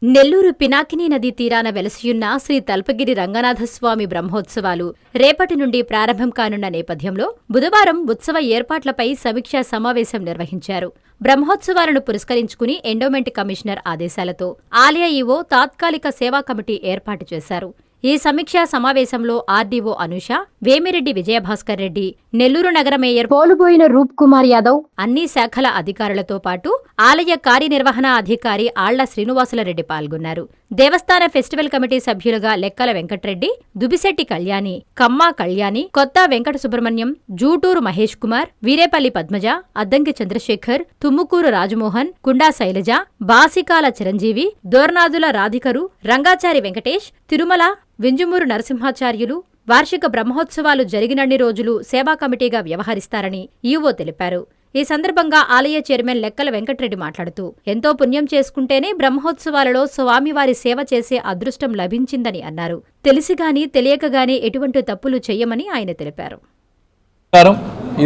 నెల్లూరు పినాకినీ నదీ తీరాన వెలసియున్న శ్రీ తల్పగిరి రంగనాథస్వామి బ్రహ్మోత్సవాలు రేపటి నుండి ప్రారంభం కానున్న నేపథ్యంలో బుధవారం ఉత్సవ ఏర్పాట్లపై సమీక్షా సమావేశం నిర్వహించారు. బ్రహ్మోత్సవాలను పురస్కరించుకుని ఎండోమెంట్ కమిషనర్ ఆదేశాలతో ఆలయ ఈవో తాత్కాలిక సేవా కమిటీ ఏర్పాటు చేశారు. ఈ సమీక్షా సమావేశంలో ఆర్డీఓ అనూష, వేమిరెడ్డి విజయభాస్కర్ రెడ్డి, నెల్లూరు నగర మేయర్ పోలుబోయిన రూప్ కుమార్ యాదవ్, అన్ని శాఖల అధికారులతో పాటు ఆలయ కార్యనిర్వహణ అధికారి ఆళ్ల శ్రీనివాసులరెడ్డి పాల్గొన్నారు. దేవస్థాన ఫెస్టివల్ కమిటీ సభ్యులుగా లెక్కల వెంకట్రెడ్డి, దుబిశెట్టి కళ్యాణి, కమ్మా కళ్యాణి, కొత్త వెంకట సుబ్రహ్మణ్యం, జూటూరు మహేష్ కుమార్, వీరేపల్లి పద్మజ, అద్దంకి చంద్రశేఖర్, తుమ్ముకూరు రాజమోహన్, కుండా శైలజ, బాసికాల చిరంజీవి, దోర్నాదుల రాధికరు, రంగాచారి వెంకటేష్, తిరుమల, వింజమూరు నరసింహాచార్యులు వార్షిక బ్రహ్మోత్సవాలు జరిగినన్ని రోజులు సేవా కమిటీగా వ్యవహరిస్తారని ఈవో తెలిపారు. ఈ సందర్భంగా ఆలయ చైర్మన్ లెక్కల వెంకట్రెడ్డి మాట్లాడుతూ, ఎంతో పుణ్యం చేసుకుంటేనే బ్రహ్మోత్సవాలలో స్వామివారి సేవ చేసే అదృష్టం లభించిందని అన్నారు. తెలిసిగాని తెలియకగాని ఎటువంటి తప్పులు చెయ్యమని ఆయన తెలిపారు.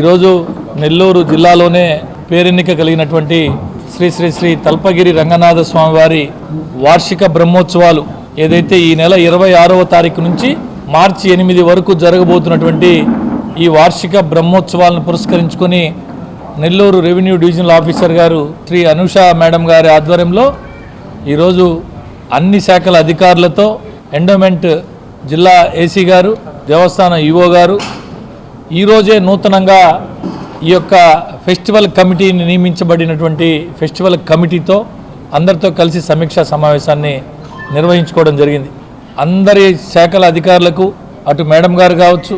ఈరోజు నెల్లూరు జిల్లాలోనే పేరెన్నిక కలిగినటువంటి శ్రీ శ్రీ శ్రీ తల్పగిరి రంగనాథ స్వామివారి వార్షిక బ్రహ్మోత్సవాలు ఏదైతే ఈ నెల 26వ తారీఖు నుంచి మార్చి 8 వరకు జరగబోతున్నటువంటి ఈ వార్షిక బ్రహ్మోత్సవాలను పురస్కరించుకొని నెల్లూరు రెవెన్యూ డివిజనల్ ఆఫీసర్ గారు శ్రీ అనూష మేడం గారి ఆధ్వర్యంలో ఈరోజు అన్ని శాఖల అధికారులతో ఎండోమెంట్ జిల్లా ఏసీ గారు, దేవస్థాన ఈవో గారు ఈరోజే నూతనంగా ఈ యొక్క ఫెస్టివల్ కమిటీని నియమించబడినటువంటి ఫెస్టివల్ కమిటీతో అందరితో కలిసి సమీక్షా సమావేశాన్ని నిర్వహించుకోవడం జరిగింది. అందరి శాఖల అధికారులకు అటు మేడం గారు కావచ్చు,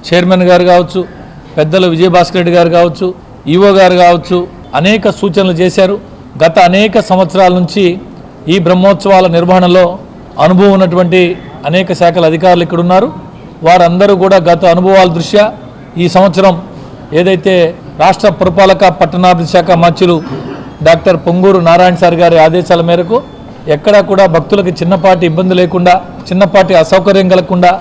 చైర్మన్ గారు కావచ్చు, పెద్దలు విజయభాస్కర్ రెడ్డి గారు కావచ్చు, ఈవో గారు కావచ్చు అనేక సూచనలు చేశారు. గత అనేక సంవత్సరాల నుంచి ఈ బ్రహ్మోత్సవాల నిర్వహణలో అనుభవం ఉన్నటువంటి అనేక శాఖల అధికారులు ఇక్కడ ఉన్నారు. వారందరూ కూడా గత అనుభవాల దృష్ట్యా ఈ సంవత్సరం ఏదైతే రాష్ట్ర పురపాలక పట్టణాభివృద్ధి శాఖ మంత్రులు డాక్టర్ పొంగూరు నారాయణ సార్ గారి ఆదేశాల మేరకు ఎక్కడా కూడా భక్తులకు చిన్నపాటి ఇబ్బంది లేకుండా, చిన్నపాటి అసౌకర్యం కలగకుండా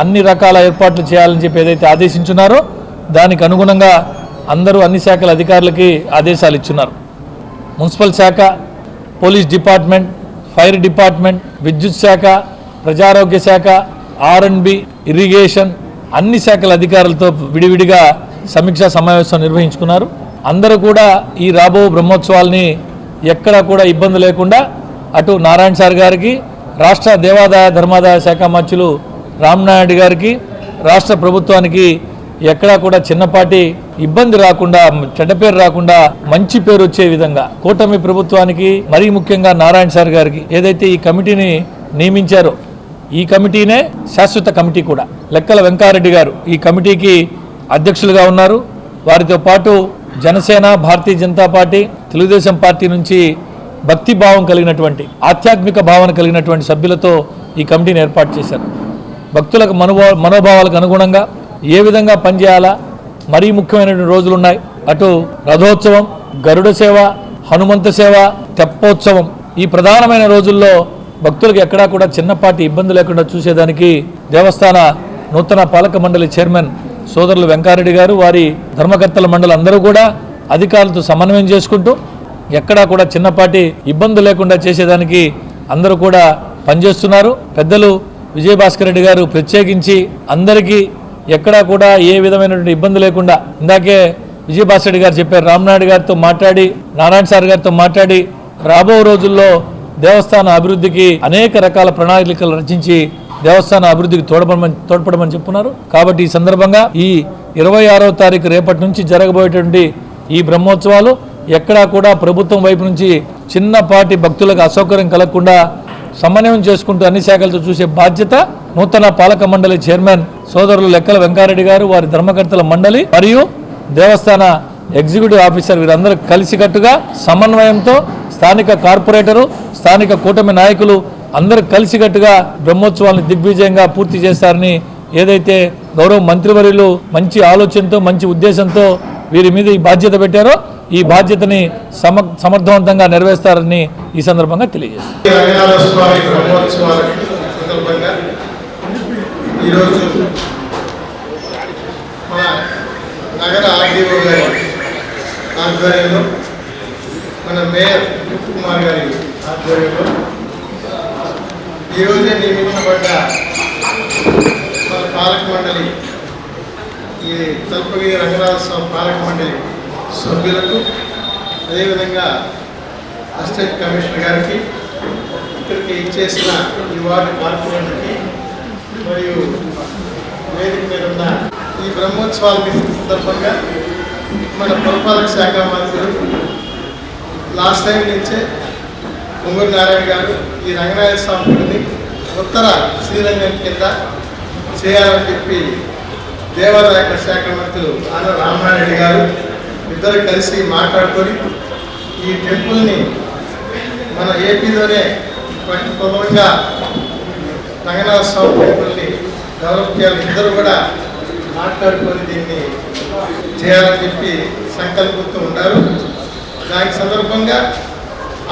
అన్ని రకాల ఏర్పాట్లు చేయాలని చెప్పి ఏదైతే ఆదేశించున్నారో దానికి అనుగుణంగా అందరూ అన్ని శాఖల అధికారులకి ఆదేశాలు ఇచ్చున్నారు. మున్సిపల్ శాఖ, పోలీస్ డిపార్ట్మెంట్, ఫైర్ డిపార్ట్మెంట్, విద్యుత్ శాఖ, ప్రజారోగ్య శాఖ, R&B, ఇరిగేషన్ అన్ని శాఖల అధికారులతో విడివిడిగా సమీక్షా సమావేశం నిర్వహించుకున్నారు. అందరూ కూడా ఈ రాబో బ్రహ్మోత్సవాల్ని ఎక్కడా కూడా ఇబ్బంది లేకుండా అటు నారాయణ సార్ గారికి, రాష్ట్ర దేవాదాయ ధర్మాదాయ శాఖ మంత్రులు రామ్నాయుడు గారికి, రాష్ట్ర ప్రభుత్వానికి ఎక్కడా కూడా చిన్నపాటి ఇబ్బంది రాకుండా, చెడ్డ పేరు రాకుండా మంచి పేరు వచ్చే విధంగా కూటమి ప్రభుత్వానికి, మరీ ముఖ్యంగా నారాయణ సార్ గారికి ఏదైతే ఈ కమిటీని నియమించారో ఈ కమిటీనే శాశ్వత కమిటీ కూడా. లెక్కల వెంకారెడ్డి గారు ఈ కమిటీకి అధ్యక్షులుగా ఉన్నారు. వారితో పాటు జనసేన, భారతీయ జనతా పార్టీ, తెలుగుదేశం పార్టీ నుంచి భక్తి భావం కలిగినటువంటి, ఆధ్యాత్మిక భావన కలిగినటువంటి సభ్యులతో ఈ కమిటీని ఏర్పాటు చేశారు. భక్తులకు మనోభావాలకు అనుగుణంగా ఏ విధంగా పనిచేయాలా, మరీ ముఖ్యమైనటువంటి రోజులు ఉన్నాయి. అటు రథోత్సవం, గరుడ సేవ, హనుమంత సేవ, తెప్పోత్సవం ఈ ప్రధానమైన రోజుల్లో భక్తులకు ఎక్కడా కూడా చిన్నపాటి ఇబ్బంది లేకుండా చూసేదానికి దేవస్థాన నూతన పాలక మండలి చైర్మన్ సోదరులు వెంకారెడ్డి గారు, వారి ధర్మకర్తల మండలి అందరూ కూడా అధికారులతో సమన్వయం చేసుకుంటూ ఎక్కడా కూడా చిన్నపాటి ఇబ్బంది లేకుండా చేసేదానికి అందరూ కూడా పనిచేస్తున్నారు. పెద్దలు విజయభాస్కర్ రెడ్డి గారు ప్రత్యేకించి అందరికీ ఎక్కడా కూడా ఏ విధమైనటువంటి ఇబ్బంది లేకుండా, ఇందాకే విజయభాస్కర్ రెడ్డి గారు చెప్పారు, రామ్నాయుడు గారితో మాట్లాడి, నారాయణ సార్ గారితో మాట్లాడి రాబో రోజుల్లో దేవస్థాన అభివృద్ధికి అనేక రకాల ప్రణాళికలు రచించి దేవస్థాన అభివృద్ధికి తోడ్పడమని చెప్పున్నారు. కాబట్టి ఈ సందర్భంగా ఈ 26వ తారీఖు రేపటి నుంచి జరగబోయేటువంటి ఈ బ్రహ్మోత్సవాలు ఎక్కడా కూడా ప్రభుత్వం వైపు నుంచి చిన్నపాటి భక్తులకు అసౌకర్యం కలగకుండా సమన్వయం చేసుకుంటూ అన్ని శాఖలతో చూసే బాధ్యత నూతన పాలక మండలి చైర్మన్ సోదరులు లెక్కల వెంకారెడ్డి గారు, వారి ధర్మకర్తల మండలి మరియు దేవస్థాన ఎగ్జిక్యూటివ్ ఆఫీసర్ వీరందరూ కలిసికట్టుగా సమన్వయంతో స్థానిక కార్పొరేటరు, స్థానిక కూటమి నాయకులు అందరూ కలిసికట్టుగా బ్రహ్మోత్సవాలను దిగ్విజయంగా పూర్తి చేస్తారని ఏదైతే గౌరవ మంత్రివర్యులు మంచి ఆలోచనతో, మంచి ఉద్దేశంతో వీరి మీద ఈ బాధ్యత పెట్టారో ఈ బాధ్యతని సమర్థవంతంగా నెరవేర్స్తారని ఈ సందర్భంగా తెలియజేస్తారు. మన మేయర్ కుమార్ గారి ఆధ్వర్యంలో ఈరోజే నియమించబడ్డ మన పాలక మండలి, ఈ తల్పగిరి రంగనాథ స్వామి పాలక మండలి సభ్యులకు, అదేవిధంగా అసిస్టెంట్ కమిషనర్ గారికి, ఇక్కడికి ఇచ్చేసిన ఈ వార్డు కార్పొరేటర్కి, మరియు వేదిక మీద ఉన్న ఈ బ్రహ్మోత్సవాల సందర్భంగా మన పురపాలక శాఖ మంత్రులు లాస్ట్ టైం నుంచే పొంగూరు నారాయణ గారు ఈ రంగనాథ స్వామి గుడిని ఉత్తర శ్రీరంగం కింద చేయాలని చెప్పి దేవాదాయ శాఖ మంత్రులు ఆన రామారెడ్డి గారు ఇద్దరు కలిసి మాట్లాడుకొని ఈ టెంపుల్ని మన ఏపీలోనే ప్రథమంగా రంగనాథ స్వామి టెంపుల్ని డెవలప్ చేయాలి, ఇద్దరు కూడా మాట్లాడుకొని దీన్ని చేయాలని చెప్పి సంకల్పంతో ఉన్నారు. దానికి సందర్భంగా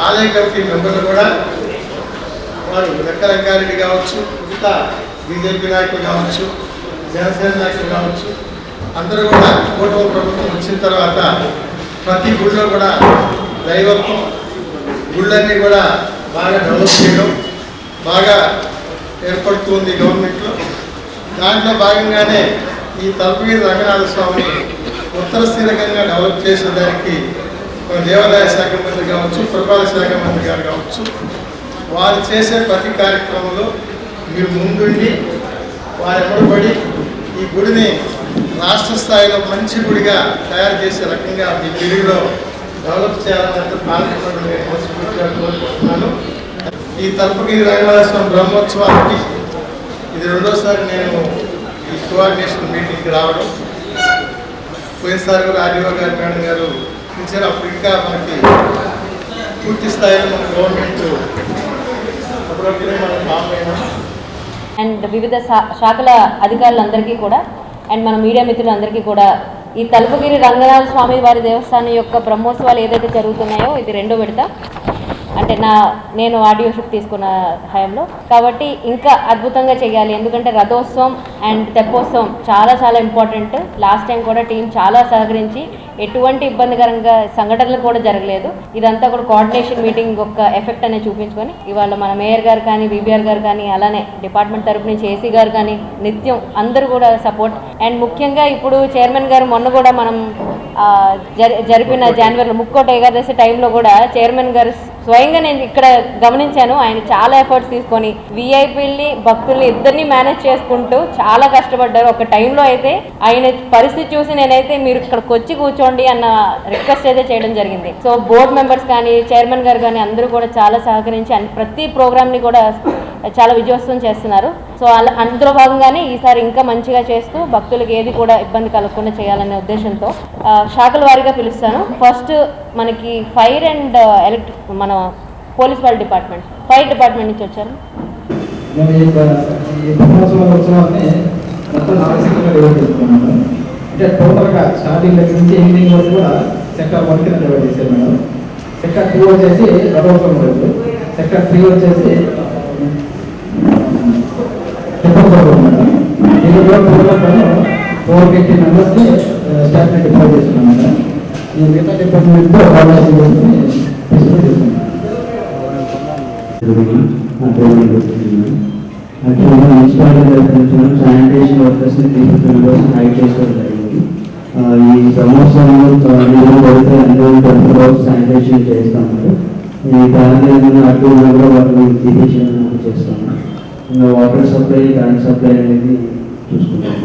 ఆలయ కమిటీ మెంబర్లు కూడా వారు వెంకరంగారెడ్డి కావచ్చు, మిగతా బీజేపీ నాయకులు కావచ్చు, జనసేన నాయకులు కావచ్చు, అందరూ కూడా కూటమి ప్రభుత్వం వచ్చిన తర్వాత ప్రతి గుళ్ళో కూడా దైవత్వం, గుళ్ళన్నీ కూడా బాగా డెవలప్ చేయడం బాగా ఏర్పడుతుంది గవర్నమెంట్లో. దాంట్లో భాగంగానే ఈ తల్పగిరి రంగనాథ స్వామిని ఉత్తర స్థిరకంగా డెవలప్ చేసేదానికి దేవాదాయ శాఖ మంత్రి కావచ్చు, పురపాలక శాఖ మంత్రి గారు కావచ్చు, వారు చేసే ప్రతి కార్యక్రమంలో మీరు ముందుండి వారు ఎమ్మడబడి ఈ గుడిని రాష్ట్ర స్థాయిలో మంచి గుడిగా తయారు చేసే రకంగా ఈ గుడిలో డెవలప్ చేయాలని పాలక మండలి మనస్ఫూర్తిగా కోరుకుంటున్నాను. ఈ తల్పగిరి రంగనాథ స్వామి బ్రహ్మోత్సవానికి ఇది రెండోసారి నేను ఈ కోఆర్డినేషన్ మీటింగ్కి రావడం. పోయినసారి కూడా ఆర్డీఓ గారు మేడం గారు ఇచ్చారు. అప్పుడు ఇంకా మనకి పూర్తి స్థాయిలో మన గవర్నమెంట్ అప్పుడప్పుడే మనం ఫామ్ అయినా అండ్ వివిధ శాఖల అధికారులందరికీ కూడా అండ్ మన మీడియా మిత్రులందరికీ కూడా ఈ తల్పగిరి రంగనాథ స్వామి వారి దేవస్థానం యొక్క బ్రహ్మోత్సవాలు ఏదైతే జరుగుతున్నాయో ఇది రెండో విడత. అంటే నేను ఆడియో షూట్ తీసుకున్న హయాంలో, కాబట్టి ఇంకా అద్భుతంగా చేయాలి. ఎందుకంటే రథోత్సవం అండ్ తెప్పోత్సవం చాలా చాలా ఇంపార్టెంట్. లాస్ట్ టైం కూడా టీం చాలా సహకరించి ఎటువంటి ఇబ్బందికరంగా సంఘటనలు కూడా జరగలేదు. ఇదంతా కూడా కోఆర్డినేషన్ మీటింగ్ యొక్క ఎఫెక్ట్ అనేది చూపించుకొని ఇవాళ మన మేయర్ గారు కానీ, బీబీఆర్ గారు కానీ, అలానే డిపార్ట్మెంట్ తరపు నుంచి ఏసీ గారు కానీ నిత్యం అందరూ కూడా సపోర్ట్. అండ్ ముఖ్యంగా ఇప్పుడు చైర్మన్ గారు మొన్న కూడా మనం జరిపిన జనవరిలో ముక్కోట ఏకాదశి టైంలో కూడా చైర్మన్ గారు స్వయంగా నేను ఇక్కడ గమనించాను. ఆయన చాలా ఎఫర్ట్స్ తీసుకొని విఐపీల్ని, భక్తుల్ని ఇద్దరిని మేనేజ్ చేసుకుంటూ చాలా కష్టపడ్డారు. ఒక టైంలో అయితే ఆయన పరిస్థితి చూసి నేనైతే మీరు ఇక్కడికి వచ్చి కూర్చోండి అన్న రిక్వెస్ట్ అయితే చేయడం జరిగింది. సో బోర్డు మెంబర్స్ కానీ, చైర్మన్ గారు కానీ అందరూ కూడా చాలా సహకరించి ప్రతి ప్రోగ్రామ్ని కూడా చాలా విజయవంతం చేస్తున్నారు. సో అందులో భాగంగానే ఈసారి ఇంకా మంచిగా చేస్తూ భక్తులకు ఏది కూడా ఇబ్బంది కలగకుండా చేయాలనే ఉద్దేశంతో శాఖల వారీగా పిలుస్తాను. ఫస్ట్ మనకి ఫైర్ అండ్ మన పోలీస్ వాళ్ళ డిపార్ట్మెంట్, ఫైర్ డిపార్ట్మెంట్ నుంచి వచ్చారు. అంటే టోటల్గా స్టార్టింగ్ దగ్గర నుంచి ఈవినింగ్ వరకు కూడా సెక్టర్ 1 కింద డివైడ్ చేశారు మేడం. సెక్టర్ 2 వచ్చేసి రథోత్సవం రోజు, సెక్టర్ 3 వచ్చేసి తెప్పోత్సవం మేడం. ఇది కూడా టోటల్ 450 మెంబర్స్కి స్టాఫ్ని డిప్లాయ్ చేస్తున్నాం మేడం. ఈ మిగతా డిపార్ట్మెంట్తో కోఆర్డినేషన్ చేసుకుని డిస్ట్రిబ్యూట్ చేస్తున్నాం. మున్సిపాలిటీ శానిటేషన్ వర్కర్స్ని 350 మెంబర్స్ హైర్ చేసుకోవడం జరిగింది. ఈ బ్రహ్మోత్సవంలో పడితే 124 అవర్స్ శానిటేషన్ చేస్తాము. ఈ ప్రాంతంలో అటు వాళ్ళని తీసేషన్ చేస్తాము. ఇంకా వాటర్ సప్లై, కరెంట్ సప్లై అనేది చూసుకుంటాము.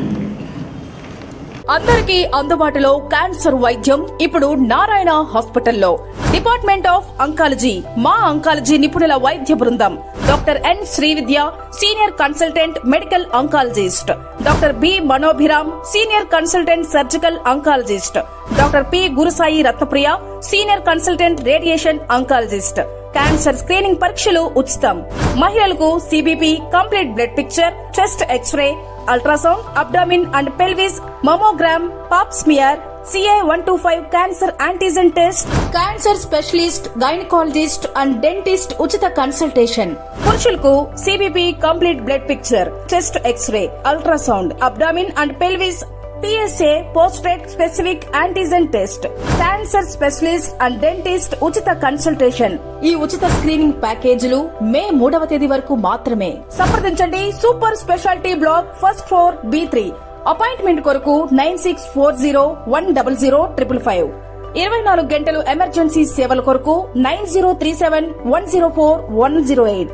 అందరికీ అందుబాటులో క్యాన్సర్ వైద్యం ఇప్పుడు నారాయణ హాస్పిటల్లో. డిపార్ట్మెంట్ ఆఫ్ అంకాలజీ, మా అంకాలజీ నిపుణుల వైద్య బృందం. Doctor N Srividya, senior consultant medical oncologist. Doctor B Manobhiram, senior consultant surgical oncologist. Doctor P Gurusai Ratnapriya, senior consultant radiation oncologist. Cancer screening పరీక్షలు ఉచితం. మహిళలకు CBP, complete blood picture, chest X-ray, ultrasound, abdomen and pelvis, mammogram, pap smear, CA-125 cancer antigen test, cancer specialist, gynaecologist and dentist ఉచిత consultation. పురుషులకు CBP, complete blood picture, chest X-ray, ultrasound, abdomen and pelvis, PSA పోస్ట్రేట్ specific antigen test, cancer specialist and dentist ఉచిత consultation. ఈ ఉచిత screening ప్యాకేజీలు మే 3వ తేదీ వరకు మాత్రమే. సంప్రదించండి super speciality block first floor B3. Appointment కొరకు 9640100555. 24 గంటలు ఎమర్జెన్సీ సేవల కొరకు 9037104108.